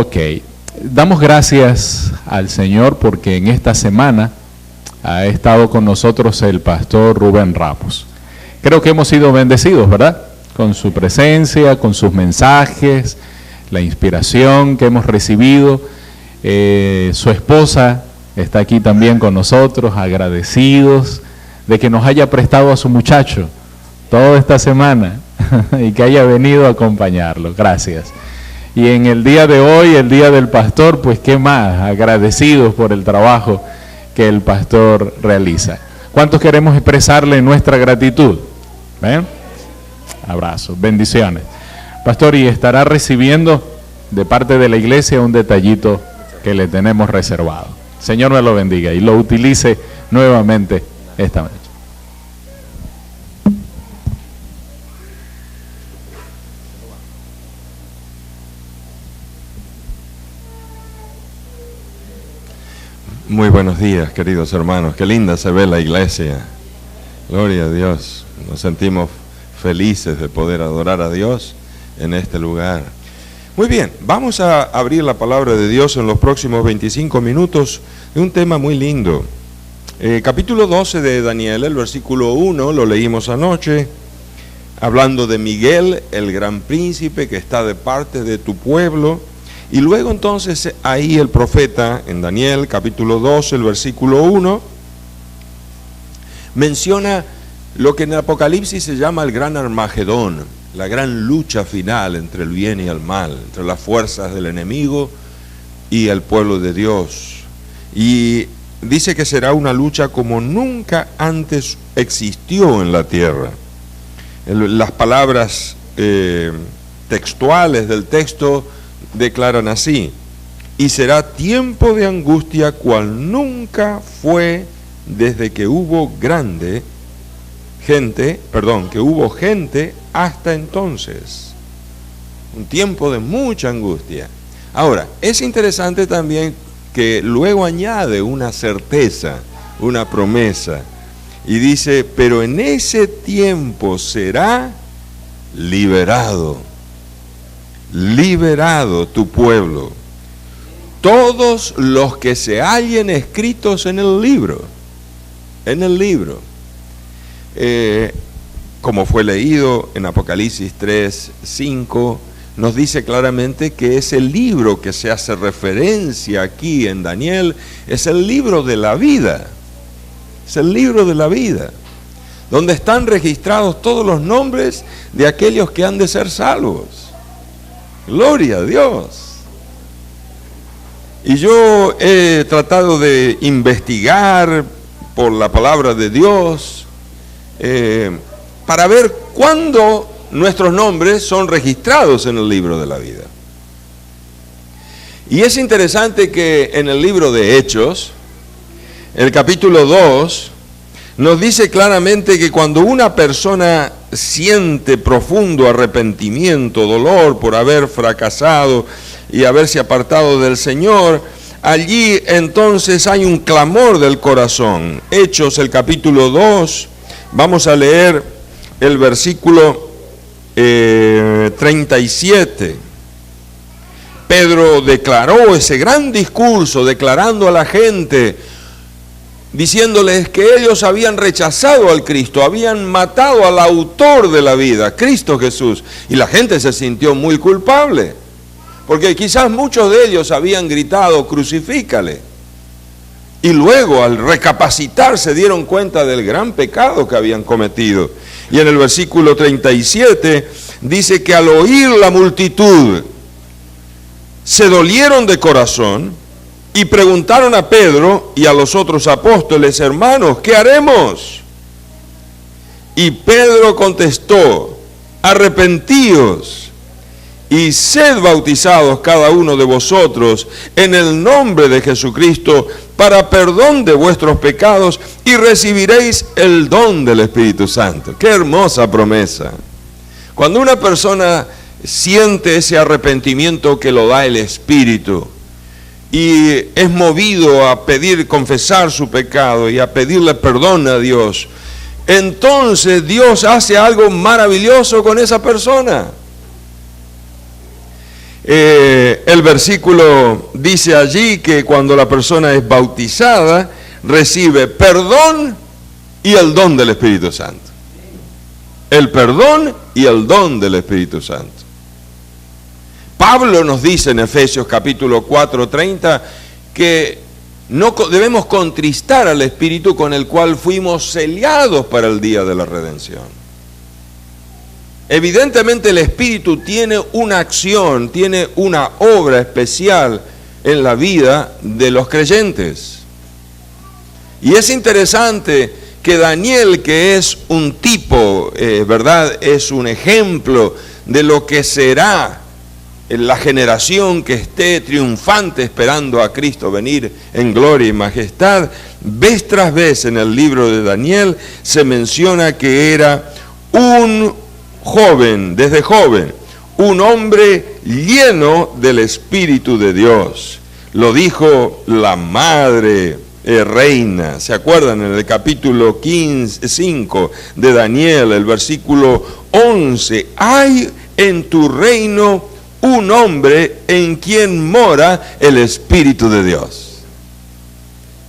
Ok, damos gracias al Señor porque en esta semana ha estado con nosotros el pastor Rubén Ramos. Creo que hemos sido bendecidos, ¿verdad? Con su presencia, con sus mensajes, la inspiración que hemos recibido. Su esposa está aquí también con nosotros, agradecidos de que nos haya prestado a su muchacho toda esta semana y que haya venido a acompañarlo. Gracias. Y en el día de hoy, el día del pastor, pues qué más, agradecidos por el trabajo que el pastor realiza. ¿Cuántos queremos expresarle nuestra gratitud? ¿Ven? Abrazos, bendiciones. Pastor, y estará recibiendo de parte de la iglesia un detallito que le tenemos reservado. Señor me lo bendiga y lo utilice nuevamente esta noche. Muy buenos días, queridos hermanos. Qué linda se ve la iglesia. Gloria a Dios. Nos sentimos felices de poder adorar a Dios en este lugar. Muy bien, vamos a abrir la palabra de Dios en los próximos 25 minutos de un tema muy lindo. Capítulo 12 de Daniel, el versículo 1, lo leímos anoche, hablando de Miguel, el gran príncipe que está de parte de tu pueblo. Y luego entonces ahí el profeta en Daniel capítulo 12, el versículo 1, menciona lo que en Apocalipsis se llama el gran Armagedón, la gran lucha final entre el bien y el mal, entre las fuerzas del enemigo y el pueblo de Dios. Y dice que será una lucha como nunca antes existió en la tierra. Las palabras textuales del texto declaran así: y será tiempo de angustia cual nunca fue desde que hubo gente hasta entonces. Un tiempo de mucha angustia. Ahora, es interesante también que luego añade una certeza, una promesa, y dice: pero en ese tiempo será liberado tu pueblo, todos los que se hallen escritos en el libro, como fue leído en Apocalipsis 3, 5, nos dice claramente que ese libro que se hace referencia aquí en Daniel es el libro de la vida, donde están registrados todos los nombres de aquellos que han de ser salvos. Gloria a Dios. Y yo he tratado de investigar por la palabra de Dios para ver cuándo nuestros nombres son registrados en el libro de la vida. Y es interesante que en el libro de Hechos, el capítulo 2, nos dice claramente que cuando una persona siente profundo arrepentimiento, dolor por haber fracasado y haberse apartado del Señor, allí entonces hay un clamor del corazón. Hechos, el capítulo 2, vamos a leer el versículo 37. Pedro declaró ese gran discurso, declarando a la gente, diciéndoles que ellos habían rechazado al Cristo, habían matado al autor de la vida, Cristo Jesús, y la gente se sintió muy culpable, porque quizás muchos de ellos habían gritado: crucifícale, y luego al recapacitar se dieron cuenta del gran pecado que habían cometido. Y en el versículo 37 dice que al oír la multitud se dolieron de corazón y preguntaron a Pedro y a los otros apóstoles: hermanos, ¿qué haremos? Y Pedro contestó: arrepentíos y sed bautizados cada uno de vosotros en el nombre de Jesucristo para perdón de vuestros pecados y recibiréis el don del Espíritu Santo. ¡Qué hermosa promesa! Cuando una persona siente ese arrepentimiento que lo da el Espíritu y es movido a pedir, confesar su pecado y a pedirle perdón a Dios, entonces Dios hace algo maravilloso con esa persona. El versículo dice allí que cuando la persona es bautizada, recibe perdón y el don del Espíritu Santo. El perdón y el don del Espíritu Santo. Pablo nos dice en Efesios capítulo 4:30 que no debemos contristar al Espíritu con el cual fuimos sellados para el día de la redención. Evidentemente el Espíritu tiene una acción, tiene una obra especial en la vida de los creyentes. Y es interesante que Daniel, que es un tipo, ¿verdad? Es un ejemplo de lo que será la generación que esté triunfante esperando a Cristo venir en gloria y majestad. Vez tras vez en el libro de Daniel se menciona que era un joven, desde joven, un hombre lleno del Espíritu de Dios. Lo dijo la madre reina. ¿Se acuerdan? En el capítulo 5 de Daniel, el versículo 11, hay en tu reino un hombre en quien mora el Espíritu de Dios.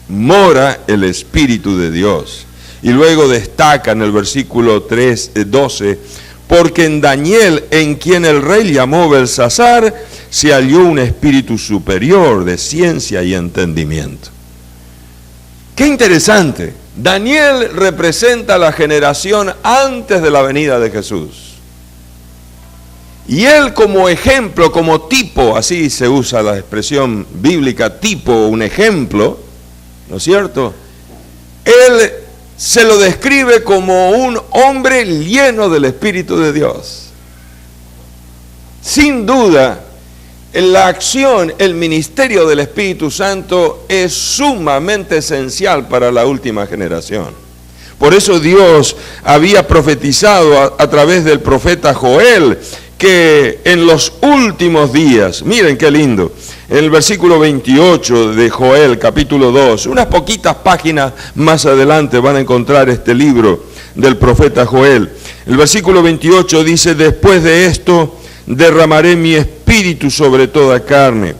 Mora el Espíritu de Dios. Y luego destaca en el versículo 12, porque en Daniel, en quien el rey llamó Belsasar, se halló un espíritu superior de ciencia y entendimiento. Qué interesante. Daniel representa la generación antes de la venida de Jesús. Y él como ejemplo, como tipo, así se usa la expresión bíblica, tipo, un ejemplo, ¿no es cierto? Él se lo describe como un hombre lleno del Espíritu de Dios. Sin duda, la acción, el ministerio del Espíritu Santo es sumamente esencial para la última generación. Por eso Dios había profetizado a través del profeta Joel que en los últimos días, miren qué lindo, en el versículo 28 de Joel, capítulo 2, unas poquitas páginas más adelante van a encontrar este libro del profeta Joel. El versículo 28 dice, después de esto derramaré mi espíritu sobre toda carne.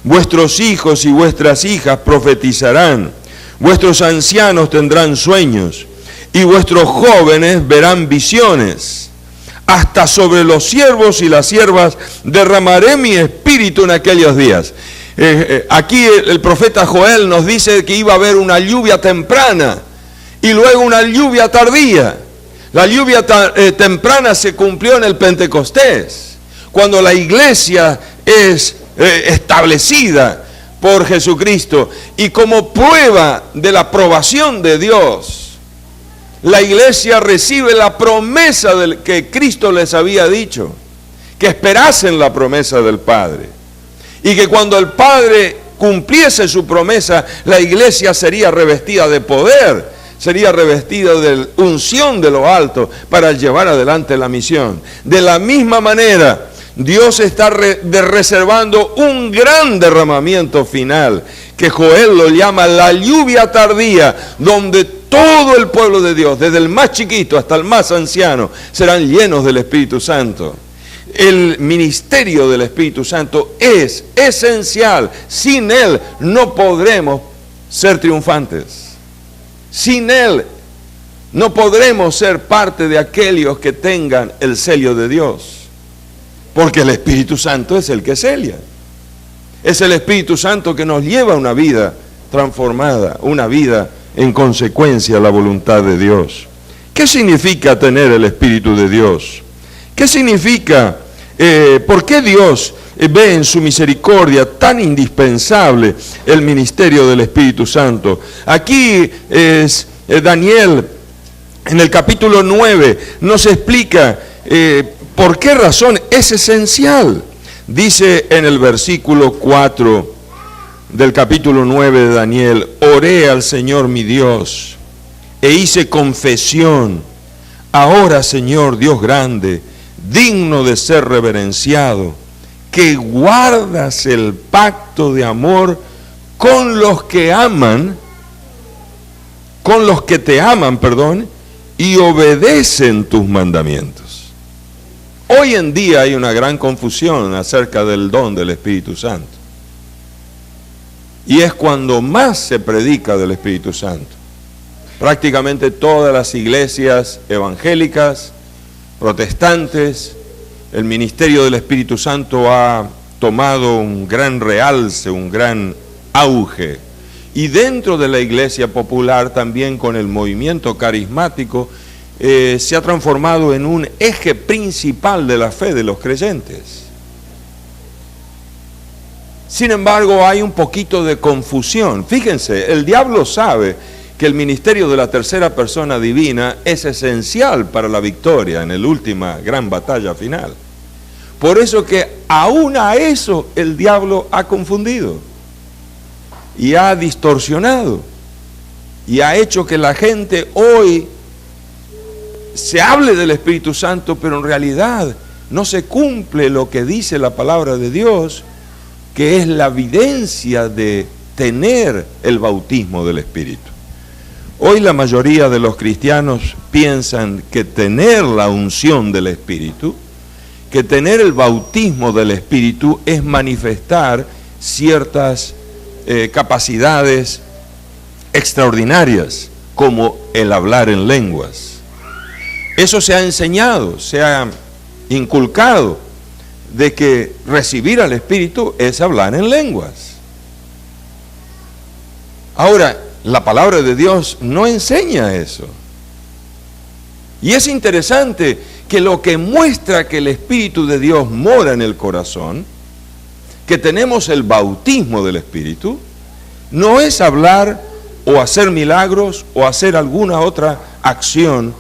Vuestros hijos y vuestras hijas profetizarán, vuestros ancianos tendrán sueños, y vuestros jóvenes verán visiones. Hasta sobre los siervos y las siervas derramaré mi espíritu en aquellos días. Aquí el profeta Joel nos dice que iba a haber una lluvia temprana y luego una lluvia tardía. La lluvia temprana se cumplió en el Pentecostés, cuando la iglesia es establecida por Jesucristo, y como prueba de la aprobación de Dios, la iglesia recibe la promesa que Cristo les había dicho, que esperasen la promesa del Padre, y que cuando el Padre cumpliese su promesa, la iglesia sería revestida de poder, sería revestida de unción de lo alto para llevar adelante la misión. De la misma manera, Dios está reservando un gran derramamiento final, que Joel lo llama la lluvia tardía, donde todo el pueblo de Dios, desde el más chiquito hasta el más anciano, serán llenos del Espíritu Santo. El ministerio del Espíritu Santo es esencial. Sin Él no podremos ser triunfantes. Sin Él no podremos ser parte de aquellos que tengan el sello de Dios. Porque el Espíritu Santo es el que sella. Es el Espíritu Santo que nos lleva a una vida transformada, una vida en consecuencia a la voluntad de Dios. ¿Qué significa tener el Espíritu de Dios? ¿Qué significa? ¿Por qué Dios ve en su misericordia tan indispensable el ministerio del Espíritu Santo? Aquí es Daniel, en el capítulo 9, nos explica por qué razón es esencial. Dice en el versículo 4 del capítulo 9 de Daniel, oré al Señor mi Dios e hice confesión. Ahora, Señor Dios grande, digno de ser reverenciado, que guardas el pacto de amor con los que aman, con los que te aman, y obedecen tus mandamientos. Hoy en día hay una gran confusión acerca del don del Espíritu Santo. Y es cuando más se predica del Espíritu Santo. Prácticamente todas las iglesias evangélicas, protestantes, el ministerio del Espíritu Santo ha tomado un gran realce, un gran auge. Y dentro de la iglesia popular, también con el movimiento carismático, se ha transformado en un eje principal de la fe de los creyentes. Sin embargo, hay un poquito de confusión. Fíjense, el diablo sabe que el ministerio de la tercera persona divina es esencial para la victoria en la última gran batalla final. Por eso que aún a eso el diablo ha confundido y ha distorsionado y ha hecho que la gente hoy se hable del Espíritu Santo, pero en realidad no se cumple lo que dice la palabra de Dios, que es la evidencia de tener el bautismo del Espíritu. Hoy la mayoría de los cristianos piensan que tener la unción del Espíritu, que tener el bautismo del Espíritu es manifestar ciertas capacidades extraordinarias, como el hablar en lenguas. Eso se ha enseñado, se ha inculcado, de que recibir al Espíritu es hablar en lenguas. Ahora, la palabra de Dios no enseña eso. Y es interesante que lo que muestra que el Espíritu de Dios mora en el corazón, que tenemos el bautismo del Espíritu, no es hablar o hacer milagros o hacer alguna otra acción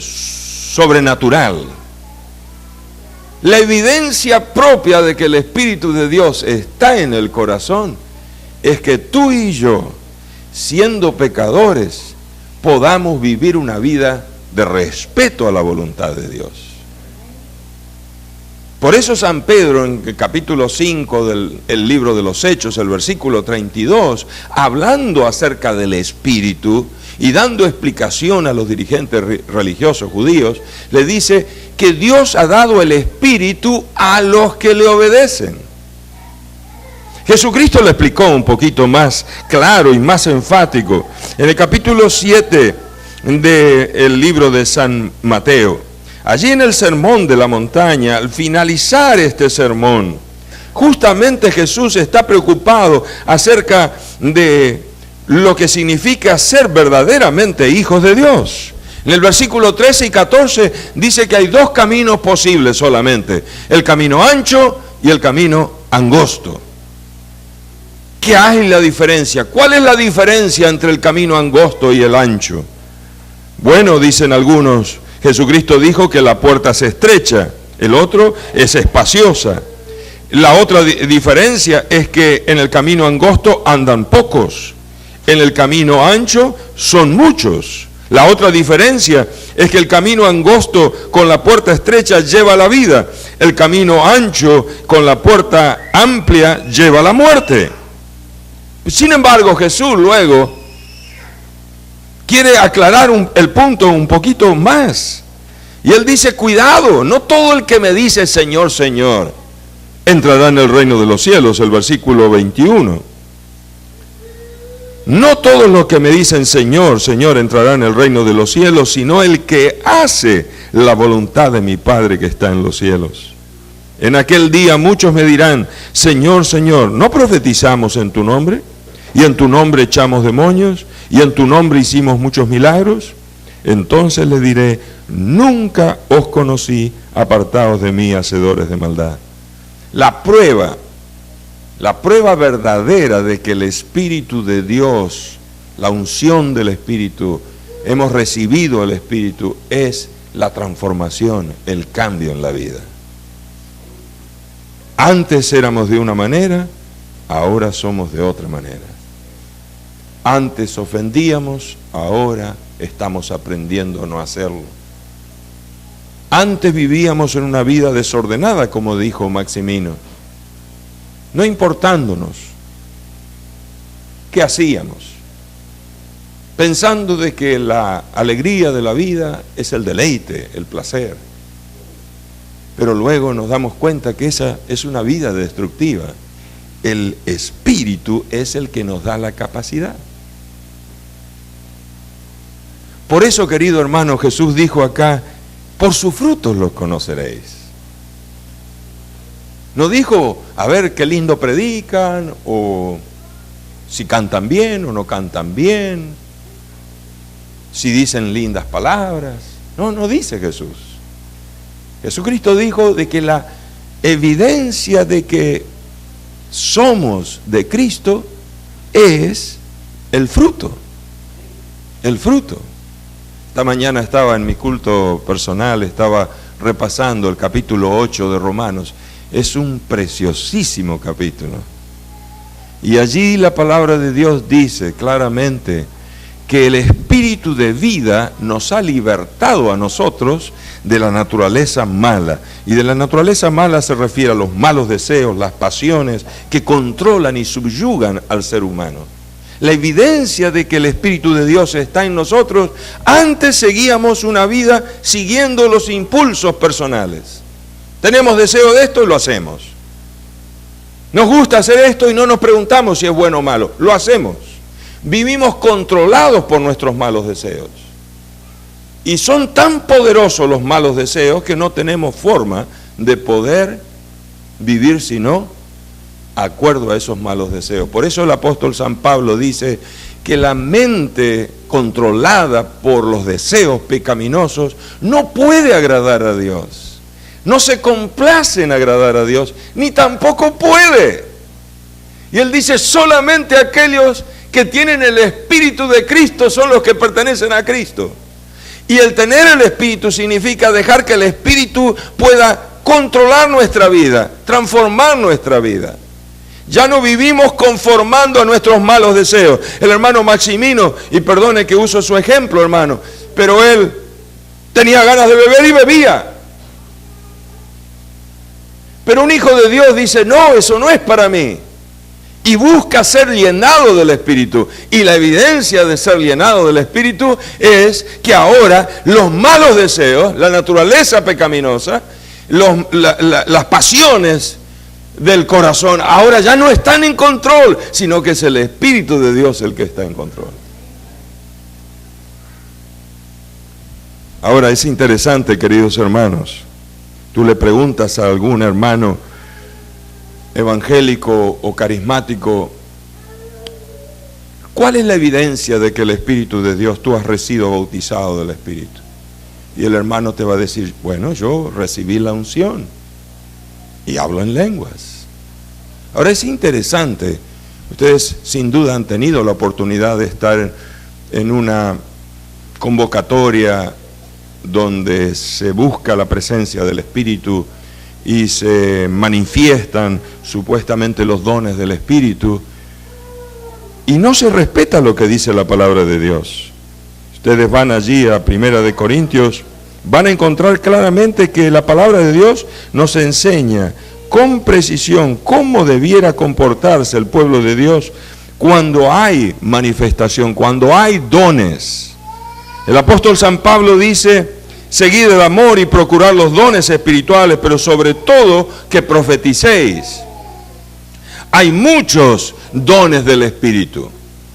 sobrenatural. La evidencia propia de que el Espíritu de Dios está en el corazón es que tú y yo, siendo pecadores, podamos vivir una vida de respeto a la voluntad de Dios. Por eso San Pedro, en el capítulo 5 del libro de los Hechos, el versículo 32, hablando acerca del Espíritu y dando explicación a los dirigentes religiosos judíos, le dice que Dios ha dado el Espíritu a los que le obedecen. Jesucristo lo explicó un poquito más claro y más enfático en el capítulo 7 del libro de San Mateo. Allí en el sermón de la montaña, al finalizar este sermón, justamente Jesús está preocupado acerca de lo que significa ser verdaderamente hijos de Dios. En el versículo 13 y 14 dice que hay dos caminos posibles solamente: el camino ancho y el camino angosto. ¿Qué hay la diferencia? ¿Cuál es la diferencia entre el camino angosto y el ancho? Bueno, dicen algunos, Jesucristo dijo que la puerta es estrecha, el otro es espaciosa. La otra diferencia es que en el camino angosto andan pocos, en el camino ancho son muchos. La otra diferencia es que el camino angosto con la puerta estrecha lleva a la vida, el camino ancho con la puerta amplia lleva a la muerte. Sin embargo, Jesús luego quiere aclarar el punto un poquito más. Y él dice, cuidado, no todo el que me dice Señor, Señor, entrará en el reino de los cielos, el versículo 21. No todos los que me dicen Señor, Señor, entrarán en el reino de los cielos, sino el que hace la voluntad de mi Padre que está en los cielos. En aquel día muchos me dirán, Señor, Señor, ¿no profetizamos en tu nombre? ¿Y en tu nombre echamos demonios? ¿Y en tu nombre hicimos muchos milagros? Entonces les diré, nunca os conocí, apartaos de mí, hacedores de maldad. La prueba verdadera de que el Espíritu de Dios, la unción del Espíritu, hemos recibido el Espíritu, es la transformación, el cambio en la vida. Antes éramos de una manera, ahora somos de otra manera. Antes ofendíamos, ahora estamos aprendiendo a no hacerlo. Antes vivíamos en una vida desordenada, como dijo Maximino, no importándonos qué hacíamos, pensando de que la alegría de la vida es el deleite, el placer. pero luego nos damos cuenta que esa es una vida destructiva. El Espíritu es el que nos da la capacidad. Por eso, querido hermano, Jesús dijo acá, por sus frutos los conoceréis. No dijo, a ver qué lindo predican, o si cantan bien o no cantan bien, si dicen lindas palabras. No, no dice Jesús. Jesucristo dijo de que la evidencia de que somos de Cristo es el fruto. El fruto. Esta mañana estaba en mi culto personal, estaba repasando el capítulo 8 de Romanos. Es un preciosísimo capítulo. Y allí la palabra de Dios dice claramente que el Espíritu de vida nos ha libertado a nosotros de la naturaleza mala. Y de la naturaleza mala se refiere a los malos deseos, las pasiones que controlan y subyugan al ser humano. La evidencia de que el Espíritu de Dios está en nosotros, antes seguíamos una vida siguiendo los impulsos personales. Tenemos deseo de esto y lo hacemos. Nos gusta hacer esto y no nos preguntamos si es bueno o malo, lo hacemos. Vivimos controlados por nuestros malos deseos. Y son tan poderosos los malos deseos que no tenemos forma de poder vivir sino acuerdo a esos malos deseos. Por eso el apóstol San Pablo dice que la mente controlada por los deseos pecaminosos no puede agradar a Dios. No se complace en agradar a Dios, ni tampoco puede. Y él dice, solamente aquellos que tienen el Espíritu de Cristo son los que pertenecen a Cristo. Y el tener el Espíritu significa dejar que el Espíritu pueda controlar nuestra vida, transformar nuestra vida. Ya no vivimos conformando a nuestros malos deseos. El hermano Maximino, y perdone que uso su ejemplo, hermano, pero él tenía ganas de beber y bebía. Pero un hijo de Dios dice, no, eso no es para mí. Y busca ser llenado del Espíritu. Y la evidencia de ser llenado del Espíritu es que ahora los malos deseos, la naturaleza pecaminosa, las pasiones del corazón, ahora ya no están en control, sino que es el Espíritu de Dios el que está en control. Ahora es interesante, queridos hermanos, tú le preguntas a algún hermano evangélico o carismático, ¿cuál es la evidencia de que el Espíritu de Dios, tú has sido bautizado del Espíritu? Y el hermano te va a decir, bueno, yo recibí la unción y hablo en lenguas. Ahora es interesante, ustedes sin duda han tenido la oportunidad de estar en una convocatoria donde se busca la presencia del Espíritu y se manifiestan supuestamente los dones del Espíritu, y no se respeta lo que dice la palabra de Dios. Ustedes van allí a 1 Corintios, van a encontrar claramente que la palabra de Dios nos enseña con precisión cómo debiera comportarse el pueblo de Dios cuando hay manifestación, cuando hay dones. El apóstol San Pablo dice, seguid el amor y procurad los dones espirituales, pero sobre todo que profeticéis. Hay muchos dones del Espíritu,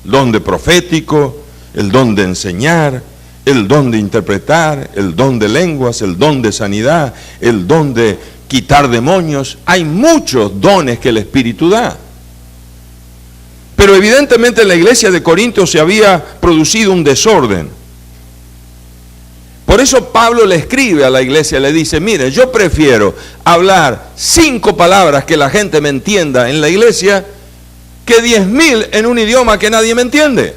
el don de profético, el don de enseñar, el don de interpretar, el don de lenguas, el don de sanidad, el don de quitar demonios. Hay muchos dones que el Espíritu da. Pero evidentemente en la iglesia de Corinto se había producido un desorden. Por eso Pablo le escribe a la iglesia, le dice, mire, yo prefiero hablar 5 palabras que la gente me entienda en la iglesia que 10.000 en un idioma que nadie me entiende.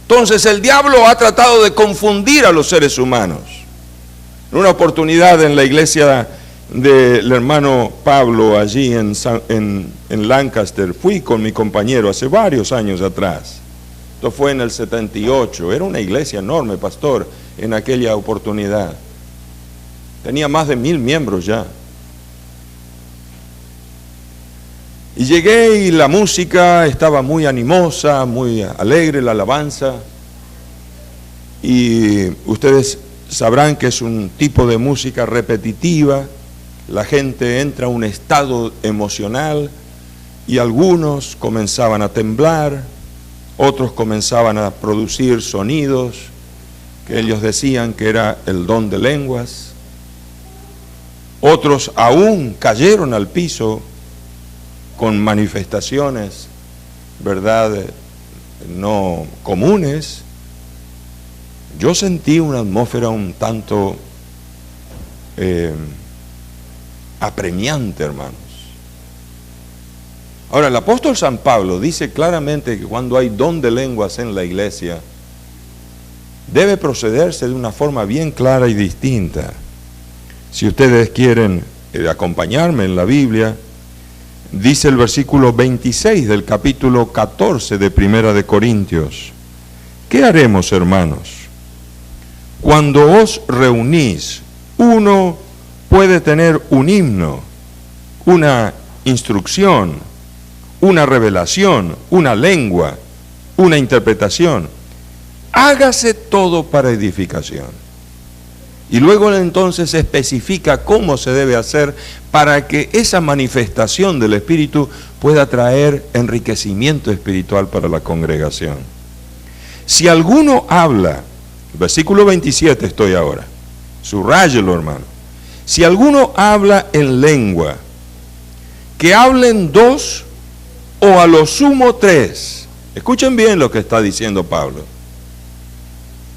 Entonces el diablo ha tratado de confundir a los seres humanos. En una oportunidad en la iglesia del hermano Pablo allí en Lancaster, fui con mi compañero hace varios años atrás. Esto fue en el 78, era una iglesia enorme, pastor, en aquella oportunidad. Tenía más de 1,000 miembros ya. Y llegué y la música estaba muy animosa, muy alegre, la alabanza. Y ustedes sabrán que es un tipo de música repetitiva, la gente entra a un estado emocional y algunos comenzaban a temblar, otros comenzaban a producir sonidos que ellos decían que era el don de lenguas, otros aún cayeron al piso con manifestaciones, ¿verdad?, no comunes. Yo sentí una atmósfera un tanto apremiante, hermanos. Ahora, el apóstol San Pablo dice claramente que cuando hay don de lenguas en la iglesia, debe procederse de una forma bien clara y distinta. Si ustedes quieren acompañarme en la Biblia, dice el versículo 26 del capítulo 14 de Primera de Corintios: ¿qué haremos, hermanos? Cuando os reunís, uno puede tener un himno, una instrucción, una revelación, una lengua, una interpretación. Hágase todo para edificación. Y luego entonces especifica cómo se debe hacer para que esa manifestación del Espíritu pueda traer enriquecimiento espiritual para la congregación. Si alguno habla, versículo 27 estoy ahora, subráyelo, hermano. Si alguno habla en lengua, que hablen 2 o a lo sumo 3. Escuchen bien lo que está diciendo Pablo.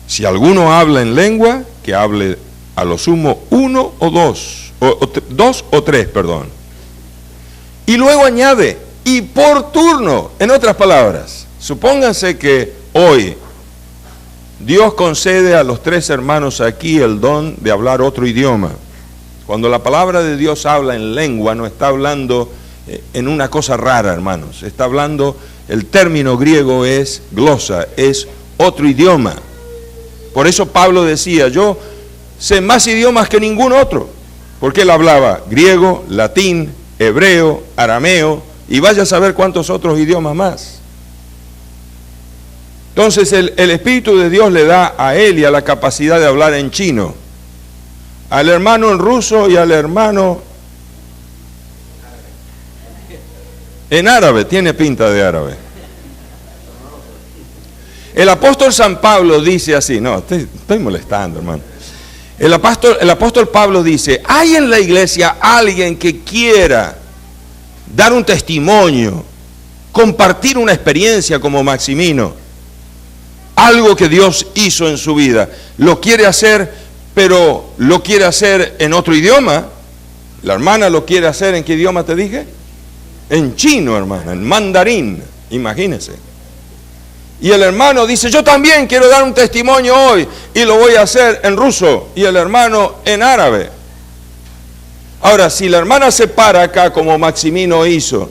Si alguno habla en lengua, que hable a lo sumo 1 o 2, o 2 o 3, perdón. Y luego añade, y por turno. En otras palabras, supónganse que hoy Dios concede a los 3 hermanos aquí el don de hablar otro idioma. Cuando la palabra de Dios habla en lengua, no está hablando en una cosa rara, hermanos. Está hablando, el término griego es glosa, es otro idioma. Por eso Pablo decía, yo sé más idiomas que ningún otro, porque él hablaba griego, latín, hebreo, arameo, y vaya a saber cuántos otros idiomas más. Entonces el Espíritu de Dios le da a él y a la capacidad de hablar en chino, al hermano en ruso y al hermano en árabe, tiene pinta de árabe. El apóstol San Pablo dice así, no, estoy molestando, hermano. El apóstol Pablo dice, ¿hay en la iglesia alguien que quiera dar un testimonio, compartir una experiencia como Maximino? Algo que Dios hizo en su vida. Lo quiere hacer, pero lo quiere hacer en otro idioma. La hermana lo quiere hacer, ¿en qué idioma te dije? En chino, hermana, en mandarín, imagínense. Y el hermano dice, yo también quiero dar un testimonio hoy y lo voy a hacer en ruso, y el hermano en árabe. Ahora, si la hermana se para acá como Maximino hizo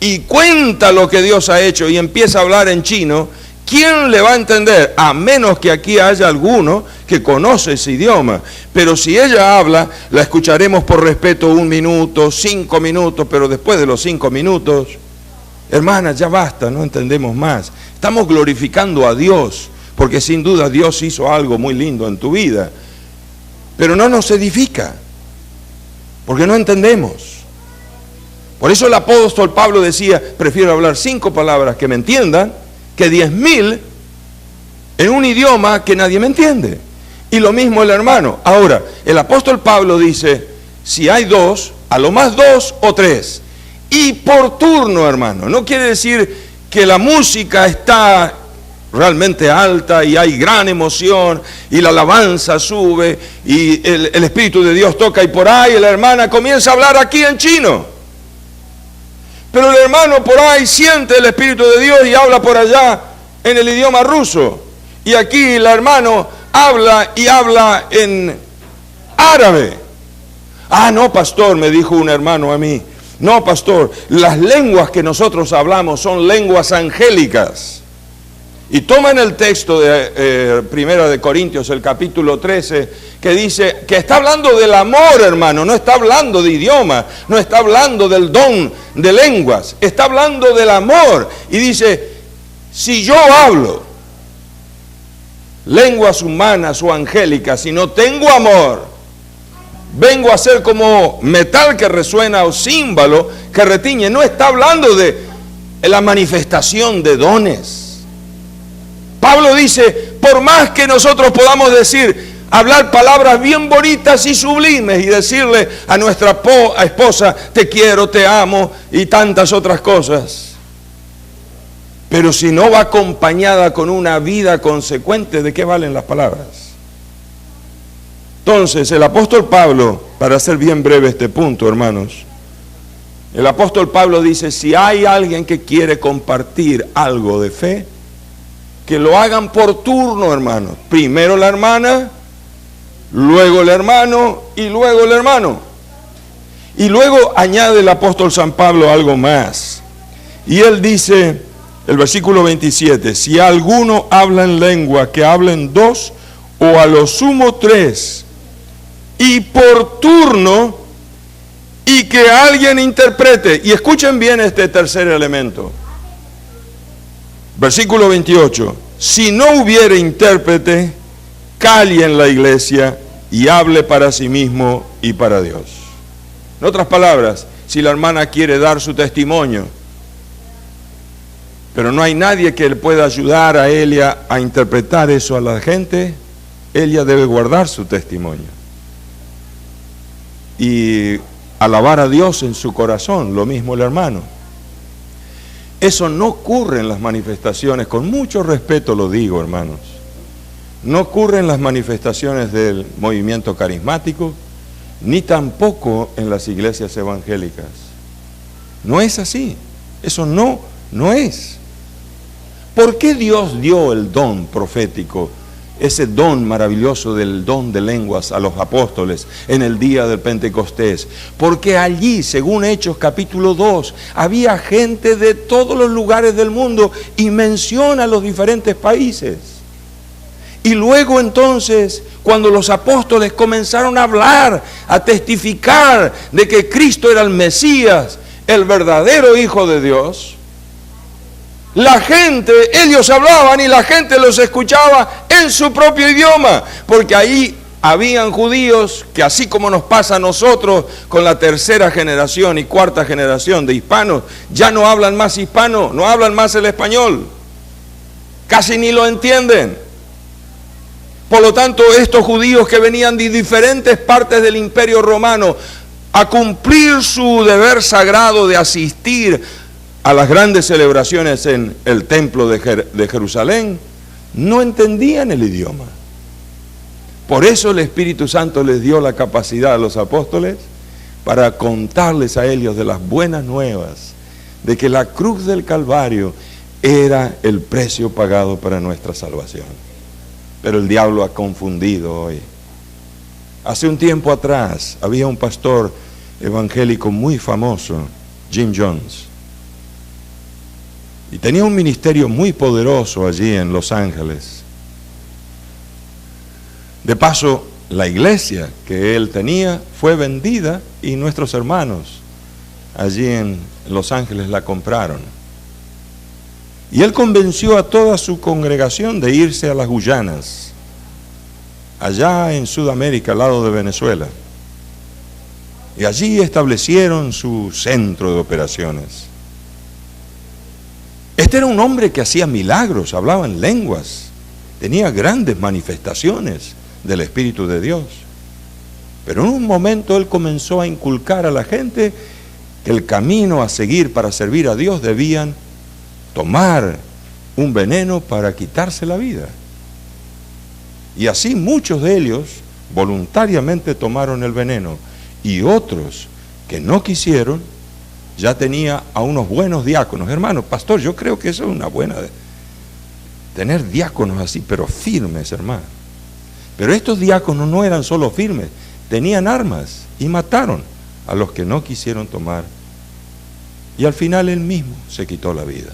y cuenta lo que Dios ha hecho y empieza a hablar en chino, ¿quién le va a entender? A menos que aquí haya alguno que conoce ese idioma. Pero si ella habla, la escucharemos por respeto 1 minuto, 5 minutos, pero después de los 5 minutos, hermana, ya basta, no entendemos más. Estamos glorificando a Dios, porque sin duda Dios hizo algo muy lindo en tu vida, pero no nos edifica, porque no entendemos. Por eso el apóstol Pablo decía, prefiero hablar 5 palabras que me entiendan, que 10.000 en un idioma que nadie me entiende. Y lo mismo el hermano. Ahora, el apóstol Pablo dice, si hay 2, a lo más 2 o 3. Y por turno, hermano. No quiere decir que la música está realmente alta y hay gran emoción y la alabanza sube y el Espíritu de Dios toca y por ahí la hermana comienza a hablar aquí en chino. Pero el hermano por ahí siente el Espíritu de Dios y habla por allá en el idioma ruso. Y aquí el hermano habla y habla en árabe. Ah, no, pastor, me dijo un hermano a mí. No, pastor, las lenguas que nosotros hablamos son lenguas angélicas. Y toman el texto de Primera de Corintios, el capítulo 13, que dice que está hablando del amor, hermano, no está hablando de idioma, no está hablando del don de lenguas, está hablando del amor. Y dice, si yo hablo lenguas humanas o angélicas, sino tengo amor, vengo a ser como metal que resuena o címbalo que retiñe. No está hablando de la manifestación de dones. Pablo dice, por más que nosotros podamos hablar palabras bien bonitas y sublimes y decirle a nuestra esposa, te quiero, te amo y tantas otras cosas, pero si no va acompañada con una vida consecuente, ¿de qué valen las palabras? Entonces, el apóstol Pablo, para hacer bien breve este punto, hermanos, el apóstol Pablo dice, si hay alguien que quiere compartir algo de fe, que lo hagan por turno, hermanos. Primero la hermana, luego el hermano y luego el hermano. Y luego añade el apóstol San Pablo algo más. Y él dice, el versículo 27, si alguno habla en lengua, que hablen 2 o a lo sumo 3, y por turno, y que alguien interprete. Y escuchen bien este tercer elemento. Versículo 28, si no hubiere intérprete, calle en la iglesia y hable para sí mismo y para Dios. En otras palabras, si la hermana quiere dar su testimonio, pero no hay nadie que le pueda ayudar a ella a interpretar eso a la gente, ella debe guardar su testimonio y alabar a Dios en su corazón, lo mismo el hermano. Eso no ocurre en las manifestaciones, con mucho respeto lo digo, hermanos, no ocurre en las manifestaciones del movimiento carismático, ni tampoco en las iglesias evangélicas. No es así, eso no es. ¿Por qué Dios dio el don profético, ese don maravilloso del don de lenguas a los apóstoles en el día del Pentecostés? Porque allí, según Hechos capítulo 2, había gente de todos los lugares del mundo y menciona los diferentes países. Y luego entonces, cuando los apóstoles comenzaron a hablar, a testificar de que Cristo era el Mesías, el verdadero Hijo de Dios, la gente, ellos hablaban y la gente los escuchaba en su propio idioma, porque ahí habían judíos que, así como nos pasa a nosotros con la tercera generación y cuarta generación de hispanos, ya no hablan más hispano, no hablan más el español, casi ni lo entienden. Por lo tanto, estos judíos que venían de diferentes partes del Imperio Romano a cumplir su deber sagrado de asistir a las grandes celebraciones en el templo de Jerusalén, no entendían el idioma. Por eso el Espíritu Santo les dio la capacidad a los apóstoles para contarles a ellos de las buenas nuevas, de que la cruz del Calvario era el precio pagado para nuestra salvación. Pero el diablo ha confundido hoy. Hace un tiempo atrás había un pastor evangélico muy famoso, Jim Jones, y tenía un ministerio muy poderoso allí en Los Ángeles. De paso, la iglesia que él tenía fue vendida y nuestros hermanos allí en Los Ángeles la compraron. Y él convenció a toda su congregación de irse a las Guyanas, allá en Sudamérica, al lado de Venezuela. Y allí establecieron su centro de operaciones. Este era un hombre que hacía milagros, hablaba en lenguas, tenía grandes manifestaciones del Espíritu de Dios. Pero en un momento él comenzó a inculcar a la gente que el camino a seguir para servir a Dios debían tomar un veneno para quitarse la vida. Y así muchos de ellos voluntariamente tomaron el veneno, y otros que no quisieron, ya tenía a unos buenos diáconos. Hermano, pastor, yo creo que eso es una buena, tener diáconos así, pero firmes, hermano. Pero estos diáconos no eran solo firmes, tenían armas y mataron a los que no quisieron tomar. Y al final él mismo se quitó la vida.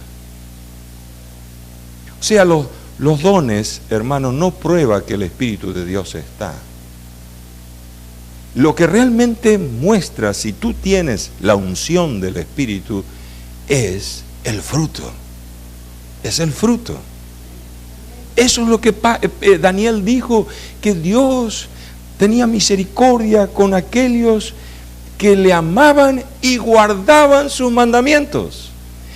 O sea, los dones, hermano, no prueba que el Espíritu de Dios está. Lo que realmente muestra si tú tienes la unción del Espíritu es el fruto. Es el fruto. Eso es lo que Daniel dijo, que Dios tenía misericordia con aquellos que le amaban y guardaban sus mandamientos.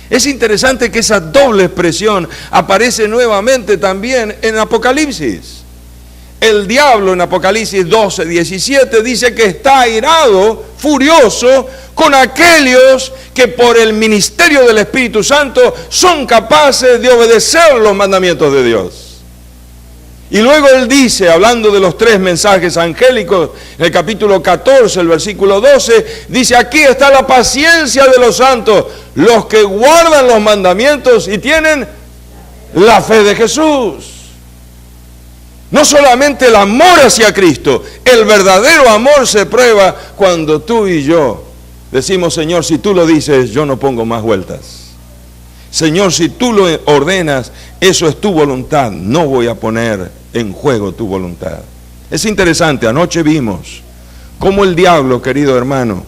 Es interesante que esa doble expresión aparece nuevamente también en Apocalipsis. El diablo en Apocalipsis 12:17 dice que está airado, furioso, con aquellos que por el ministerio del Espíritu Santo son capaces de obedecer los mandamientos de Dios. Y luego él dice, hablando de los 3 mensajes angélicos, en el capítulo 14, el versículo 12, dice, aquí está la paciencia de los santos, los que guardan los mandamientos y tienen la fe de Jesús. No solamente el amor hacia Cristo, el verdadero amor se prueba cuando tú y yo decimos, Señor, si tú lo dices, yo no pongo más vueltas. Señor, si tú lo ordenas, eso es tu voluntad, no voy a poner en juego tu voluntad. Es interesante, anoche vimos cómo el diablo, querido hermano,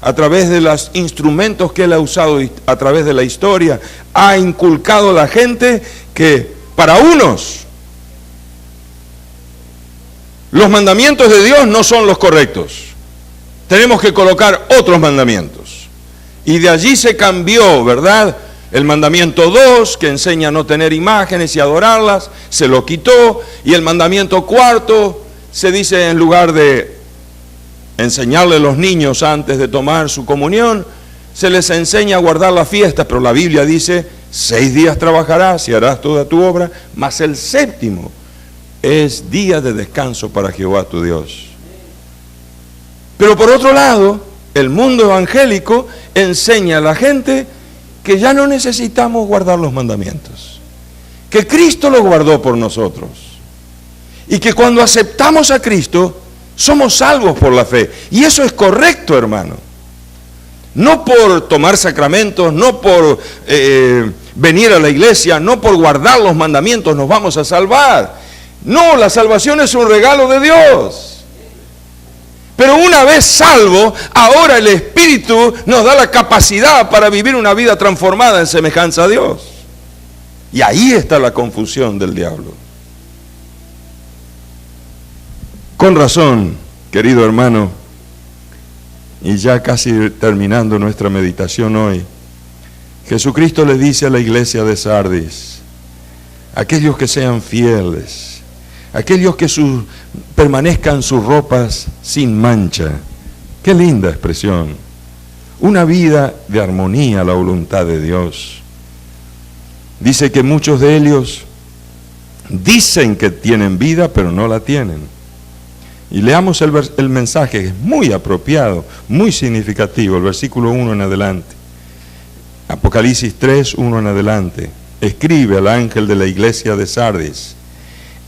a través de los instrumentos que él ha usado a través de la historia, ha inculcado a la gente que para unos los mandamientos de Dios no son los correctos. Tenemos que colocar otros mandamientos. Y de allí se cambió, ¿verdad? El mandamiento 2, que enseña a no tener imágenes y adorarlas, se lo quitó. Y el mandamiento 4, se dice, en lugar de enseñarle a los niños antes de tomar su comunión, se les enseña a guardar la fiesta. Pero la Biblia dice, 6 días trabajarás y harás toda tu obra, mas el 7º es día de descanso para Jehová tu Dios. Pero por otro lado, el mundo evangélico enseña a la gente que ya no necesitamos guardar los mandamientos, que Cristo los guardó por nosotros, y que cuando aceptamos a Cristo, somos salvos por la fe. Y eso es correcto, hermano. No por tomar sacramentos, no por venir a la iglesia, no por guardar los mandamientos nos vamos a salvar. No, la salvación es un regalo de Dios. Pero una vez salvo, ahora el Espíritu nos da la capacidad para vivir una vida transformada en semejanza a Dios. Y ahí está la confusión del diablo. Con razón, querido hermano, y ya casi terminando nuestra meditación hoy, Jesucristo le dice a la iglesia de Sardis, aquellos que sean fieles, aquellos que permanezcan sus ropas sin mancha. Qué linda expresión. Una vida de armonía a la voluntad de Dios. Dice que muchos de ellos dicen que tienen vida, pero no la tienen. Y leamos el mensaje, es muy apropiado, muy significativo, el versículo 1 en adelante. Apocalipsis 3, 1 en adelante. Escribe al ángel de la iglesia de Sardis,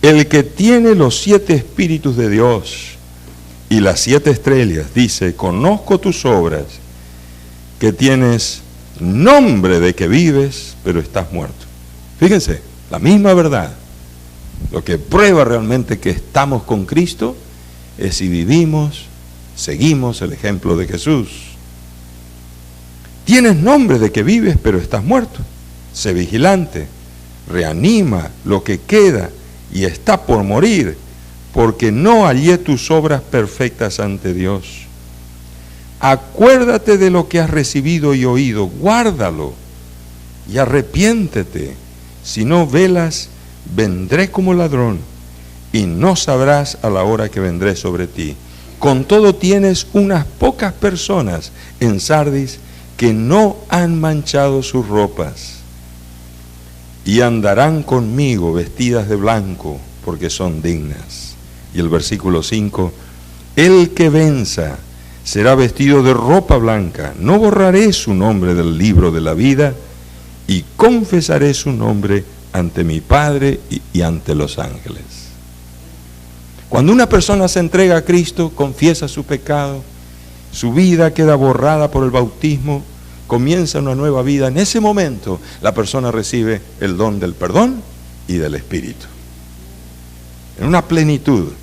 el que tiene los 7 espíritus de Dios y las 7 estrellas, dice, conozco tus obras, que tienes nombre de que vives, pero estás muerto. Fíjense, la misma verdad. Lo que prueba realmente que estamos con Cristo es si vivimos, seguimos el ejemplo de Jesús. Tienes nombre de que vives, pero estás muerto. Sé vigilante, reanima lo que queda y está por morir, porque no hallé tus obras perfectas ante Dios. Acuérdate de lo que has recibido y oído, guárdalo y arrepiéntete. Si no velas, vendré como ladrón y no sabrás a la hora que vendré sobre ti. Con todo tienes unas pocas personas en Sardis que no han manchado sus ropas y andarán conmigo vestidas de blanco porque son dignas. Y el versículo 5, el que venza será vestido de ropa blanca, no borraré su nombre del libro de la vida y confesaré su nombre ante mi Padre y ante los ángeles. Cuando una persona se entrega a Cristo, confiesa su pecado, su vida queda borrada por el bautismo, comienza una nueva vida. En ese momento la persona recibe el don del perdón y del Espíritu, en una plenitud.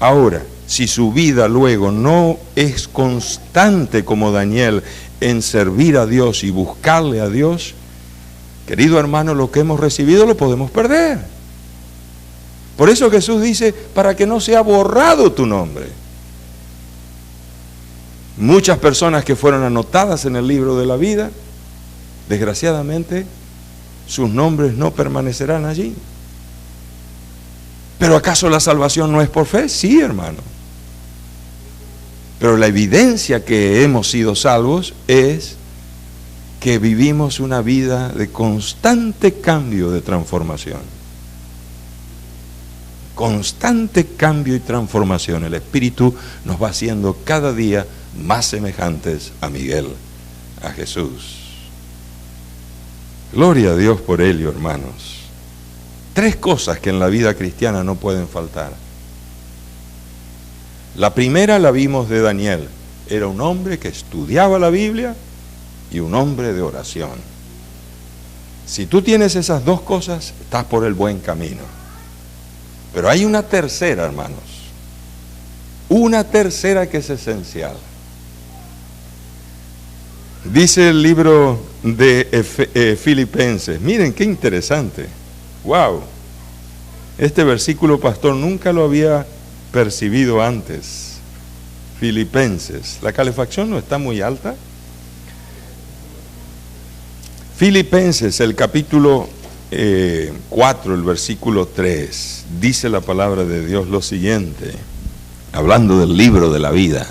Ahora, si su vida luego no es constante como Daniel en servir a Dios y buscarle a Dios, querido hermano, lo que hemos recibido lo podemos perder. Por eso Jesús dice, para que no sea borrado tu nombre. Muchas personas que fueron anotadas en el libro de la vida, desgraciadamente, sus nombres no permanecerán allí. ¿Pero acaso la salvación no es por fe? Sí, hermano. Pero la evidencia que hemos sido salvos es que vivimos una vida de constante cambio, de transformación. Constante cambio y transformación. El Espíritu nos va haciendo cada día más semejantes a Miguel, a Jesús. Gloria a Dios por ello, hermanos. 3 cosas que en la vida cristiana no pueden faltar. La primera la vimos de Daniel. Era un hombre que estudiaba la Biblia y un hombre de oración. Si tú tienes esas 2 cosas, estás por el buen camino. Pero hay una tercera, hermanos. Una tercera que es esencial. Dice el libro de Filipenses. Miren qué interesante. ¡Wow! Este versículo, pastor, nunca lo había percibido antes. Filipenses. ¿La calefacción no está muy alta? Filipenses, el capítulo 4, el versículo 3. Dice la palabra de Dios lo siguiente, hablando del libro de la vida.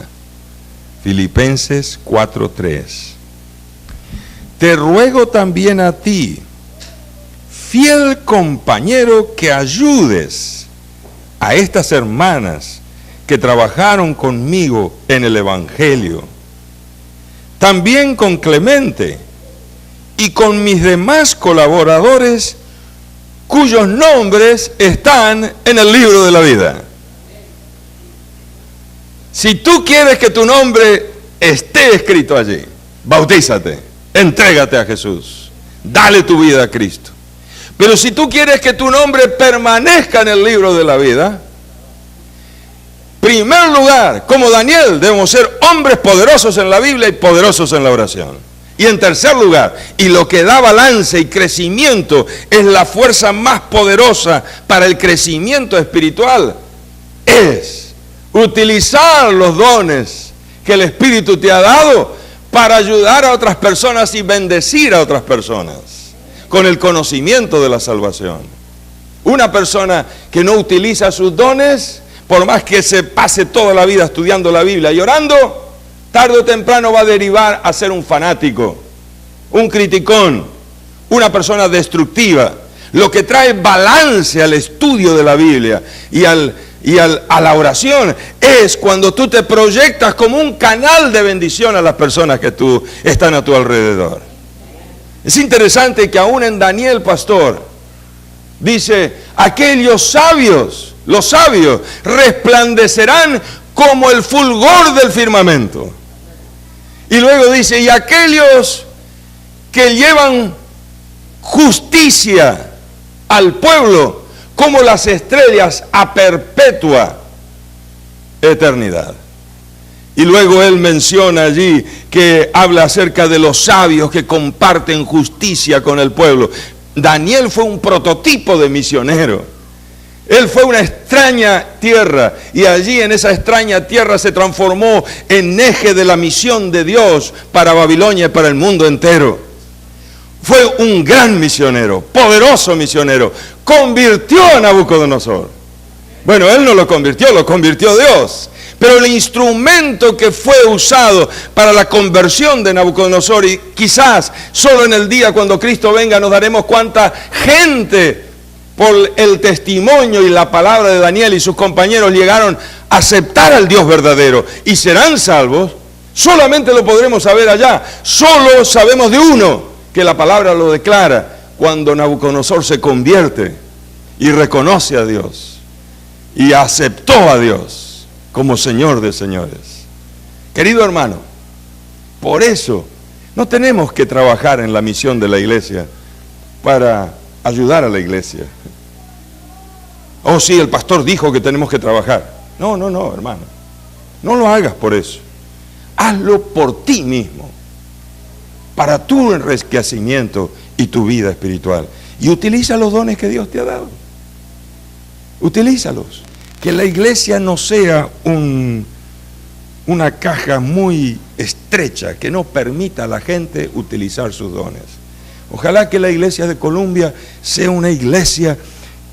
Filipenses 4:3. Te ruego también a ti, fiel compañero, que ayudes a estas hermanas que trabajaron conmigo en el Evangelio, también con Clemente y con mis demás colaboradores cuyos nombres están en el libro de la vida. Si tú quieres que tu nombre esté escrito allí, bautízate, entrégate a Jesús, dale tu vida a Cristo. Pero si tú quieres que tu nombre permanezca en el libro de la vida, primer lugar, como Daniel, debemos ser hombres poderosos en la Biblia y poderosos en la oración. Y en tercer lugar, y lo que da balance y crecimiento es la fuerza más poderosa para el crecimiento espiritual, es utilizar los dones que el Espíritu te ha dado para ayudar a otras personas y bendecir a otras personas con el conocimiento de la salvación. Una persona que no utiliza sus dones, por más que se pase toda la vida estudiando la Biblia y orando, tarde o temprano va a derivar a ser un fanático, un criticón, una persona destructiva. Lo que trae balance al estudio de la Biblia y a la oración es cuando tú te proyectas como un canal de bendición a las personas que están a tu alrededor. Es interesante que aún en Daniel, pastor, dice, aquellos sabios, los sabios, resplandecerán como el fulgor del firmamento. Y luego dice, y aquellos que llevan justicia al pueblo como las estrellas a perpetua eternidad. Y luego él menciona allí que habla acerca de los sabios que comparten justicia con el pueblo. Daniel fue un prototipo de misionero. Él fue a una extraña tierra y allí en esa extraña tierra se transformó en eje de la misión de Dios para Babilonia y para el mundo entero. Fue un gran misionero, poderoso misionero. Convirtió a Nabucodonosor. Bueno, él no lo convirtió Dios. Pero el instrumento que fue usado para la conversión de Nabucodonosor, y quizás solo en el día cuando Cristo venga nos daremos cuánta gente por el testimonio y la palabra de Daniel y sus compañeros llegaron a aceptar al Dios verdadero y serán salvos, solamente lo podremos saber allá. Solo sabemos de uno que la palabra lo declara, cuando Nabucodonosor se convierte y reconoce a Dios y aceptó a Dios como Señor de señores. Querido hermano, por eso no tenemos que trabajar en la misión de la iglesia para ayudar a la iglesia. Oh, sí, el pastor dijo que tenemos que trabajar. No, hermano. No lo hagas por eso. Hazlo por ti mismo, para tu enriquecimiento y tu vida espiritual. Y utiliza los dones que Dios te ha dado. Utilízalos. Que la iglesia no sea una caja muy estrecha que no permita a la gente utilizar sus dones. Ojalá que la iglesia de Colombia sea una iglesia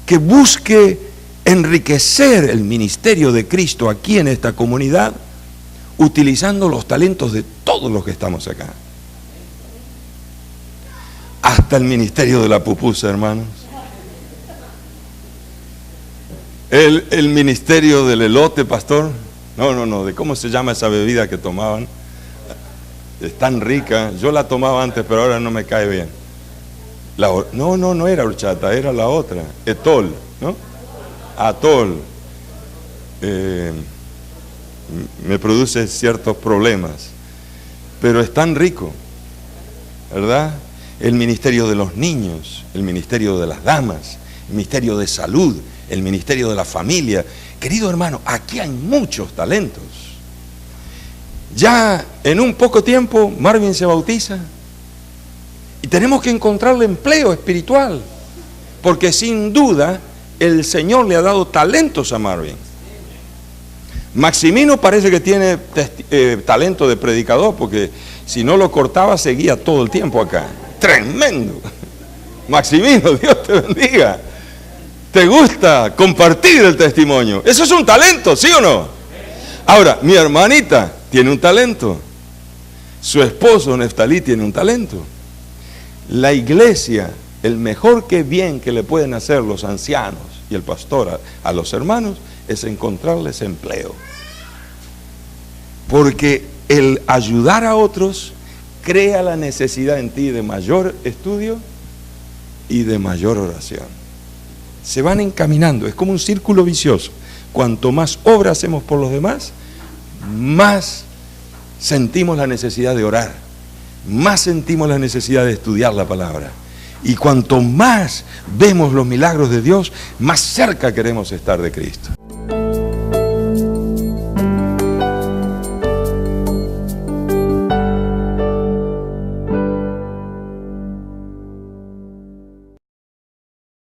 que busque enriquecer el ministerio de Cristo aquí en esta comunidad, utilizando los talentos de todos los que estamos acá. Hasta el ministerio de la pupusa, hermanos. El ministerio del elote, pastor. No, de cómo se llama esa bebida que tomaban. Es tan rica. Yo la tomaba antes, pero ahora no me cae bien. No era horchata, era la otra. Etol, ¿no? Atol. Me produce ciertos problemas. Pero es tan rico, ¿verdad? El ministerio de los niños, el ministerio de las damas, el ministerio de salud, el ministerio de la familia. Querido hermano, aquí hay muchos talentos. Ya en un poco tiempo Marvin se bautiza y tenemos que encontrarle empleo espiritual, porque sin duda el Señor le ha dado talentos a Marvin. Maximino parece que tiene talento de predicador, porque si no lo cortaba seguía todo el tiempo acá. Tremendo. Maximino, Dios te bendiga. ¿Te gusta compartir el testimonio? Eso es un talento, ¿sí o no? Ahora, mi hermanita tiene un talento. Su esposo Neftalí tiene un talento. La iglesia, el mejor bien que le pueden hacer los ancianos y el pastor a los hermanos es encontrarles empleo. Porque el ayudar a otros crea la necesidad en ti de mayor estudio y de mayor oración. Se van encaminando, es como un círculo vicioso. Cuanto más obra hacemos por los demás, más sentimos la necesidad de orar, más sentimos la necesidad de estudiar la palabra. Y cuanto más vemos los milagros de Dios, más cerca queremos estar de Cristo.